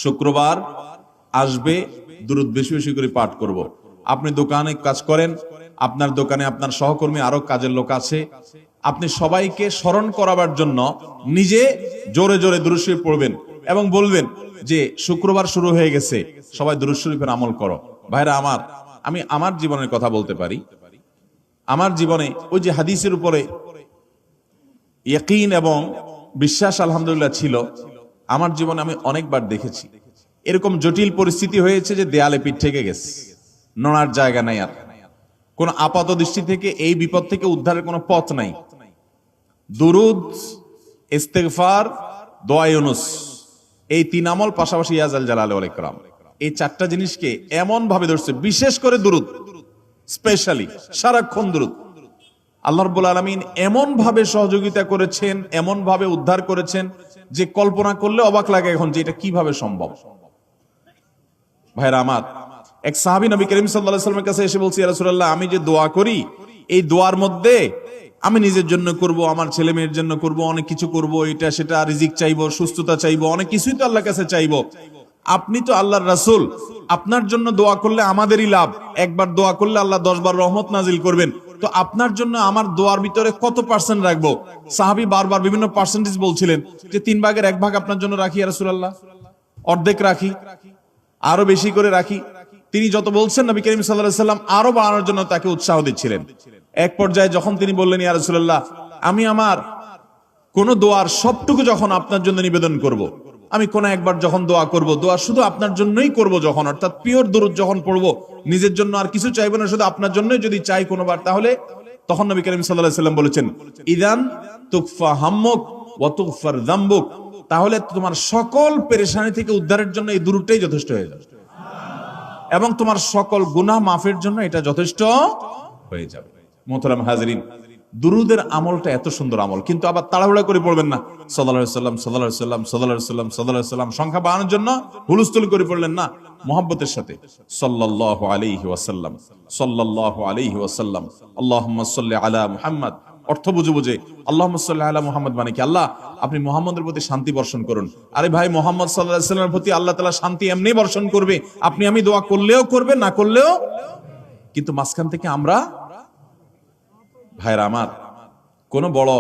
শুক্রবার আসবে, দুরূদ বেশি বেশি করে পাঠ করব। আপনি দোকানে কাজ করেন, আপনার দোকানে আপনার সহকর্মী আরো কাজের লোক আছে, আপনি সবাইকে স্মরণ করাবার জন্য নিজে জোরে জোরে দুরূদ শরীফ পড়বেন এবং বলবেন যে শুক্রবার শুরু হয়ে গেছে, সবাই দুরূদ শরীফের আমল করো। ভাইরা আমার, আমি আমার জীবনের কথা বলতে পারি। আমার জীবনে ওই যে হাদিসের উপরে ইয়াকিন এবং বিশ্বাস আলহামদুলিল্লাহ ছিল। আমার জীবনে আমি অনেকবার দেখেছি এরকম জটিল পরিস্থিতি হয়েছে যে দেয়ালে পিঠ থেকে গেছে, নড়ার জায়গা নাই, আর কোন আপাত দৃষ্টি থেকে এই বিপদ থেকে উদ্ধারের কোনো পথ নাই। দুরুদ, ইস্তেগফার, দোয়া ইউনুস, এই তিন আমল পাশাপাশি ইয়াজাল জালাল ওয়াল ইকরাম, এই চারটা জিনিসকে এমন ভাবে ধরছে, বিশেষ করে দুরুদ, স্পেশালি সারাক্ষণ দুরুদ। আল্লাহ রাব্বুল আলামিন এমন ভাবে সহযোগিতা করেছেন, এমন ভাবে উদ্ধার করেছেন যে কল্পনা করলে অবাক লাগে এখন যে এটা কিভাবে সম্ভব। ভাইরা আমার, এক সাহাবী নবী করিম সাল্লাল্লাহু আলাইহি ওয়াসাল্লামের কাছে এসে বলছে, ইয়া রাসূলুল্লাহ, আমি যে দোয়া করি, এই দোয়ার মধ্যে আমি নিজের জন্য করব, আমার ছেলে মেয়ের জন্য করব, অনেক কিছু করব, এটা সেটা, রিজিক চাইবো, সুস্থতা চাইবো, অনেক কিছুই তো আল্লাহর কাছে চাইবো। আপনি তো আল্লাহর রাসূল, আপনার জন্য দোয়া করলে আমাদেরই লাভ। একবার দোয়া করলে আল্লাহ 10 বার রহমত নাজিল করবেন। তো আপনার জন্য আমার দোয়ার ভিতরে কত পার্সেন্ট রাখবো? সাহাবী বারবার বিভিন্ন পার্সেন্টেজ বলছিলেন যে 3 ভাগের 1 ভাগ আপনার জন্য রাখি ইয়া রাসূলুল্লাহ, অর্ধেক রাখি, আরো বেশি করে রাখি। তিনি যত বলছেন নবী করিম সাল্লাল্লাহু আলাইহি ওয়াসাল্লাম আরো বাড়ানোর জন্য তাকে উৎসাহ দিচ্ছিলেন। এক পর্যায়ে যখন তিনি বললেন, ইয়া রাসূলুল্লাহ, আমি আমার কোন দোয়ার সবটুকু যখন আপনার জন্য নিবেদন করব, আমি কোন একবার যখন দোয়া করব, দোয়া শুধু আপনার জন্যই করব যখন, অর্থাৎ পিওর দুরূদ যখন পড়বো, নিজের জন্য আর কিছু চাইবো না, শুধু আপনার জন্যই যদি চাই কোনোবার, তাহলে তখন নবী করিম সাল্লাল্লাহু আলাইহি ওয়াসাল্লাম বলেছেন, ইদান তুকফা হাম্মুক ওয়া তুগফার যামবুক, তাহলে তোমার সকল পেরেশানি থেকে উদ্ধারের জন্য এই দুরূদটাই যথেষ্ট হয়ে যাবে, এবং তোমার সকল গুনাহ মাফের জন্য এটা যথেষ্ট হয়ে যাবে। মোহতারাম হাজরিন, দুরুদের আমলটা এত সুন্দর আমল, কিন্তু আবার তাড়াহুড়া করে পড়বেন না, সাল্লাল্লাহু আলাইহি ওয়াসাল্লাম সাল্লাল্লাহু আলাইহি ওয়াসাল্লাম সাল্লাল্লাহু আলাইহি ওয়াসাল্লাম সাল্লাল্লাহু আলাইহি ওয়াসাল্লাম সংখ্যা বাড়ানোর জন্য হুলস্থুল করে পড়লেন না, মুহাব্বতের সাথে সাল্লাল্লাহু আলাইহি ওয়াসাল্লাম সাল্লাল্লাহু আলাইহি ওয়াসাল্লাম আল্লাহুম্মা সাল্লি আলা মুহাম্মদ, অর্থ বুঝে বুঝে আল্লাহুম্মা সাল্লি আলা মুহাম্মদ মানে কি, আল্লাহ আপনি মুহাম্মদের প্রতি শান্তি বর্ষণ করুন। আরে ভাই, মুহাম্মদ সাল্লাল্লাহু আলাইহি ওয়াসাল্লামের প্রতি আল্লাহ তাআলা শান্তি এমনি বর্ষণ করবে, আপনি আমি দোয়া করলেও করবে, না করলেও। কিন্তু মাঝখান থেকে আমরা, ভাইরা আমার, কোন বড়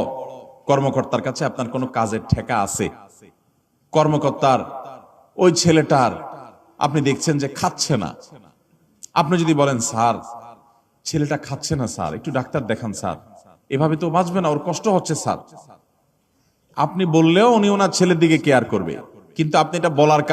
কর্মকর্তার কাছে আপনার কোন কাজের ঠেকা আছে, কর্মকর্তার ওই ছেলেটার আপনি দেখছেন যে খাচ্ছে না, আপনি যদি বলেন, স্যার ছেলেটা খাচ্ছে না স্যার, একটু ডাক্তার দেখান স্যার, এভাবে তো বাঁচবে না, ওর কষ্ট হচ্ছে স্যার, আপনি বললেও উনি ওনার ছেলের দিকে কেয়ার করবে, কিন্তু আপনি এটা বলার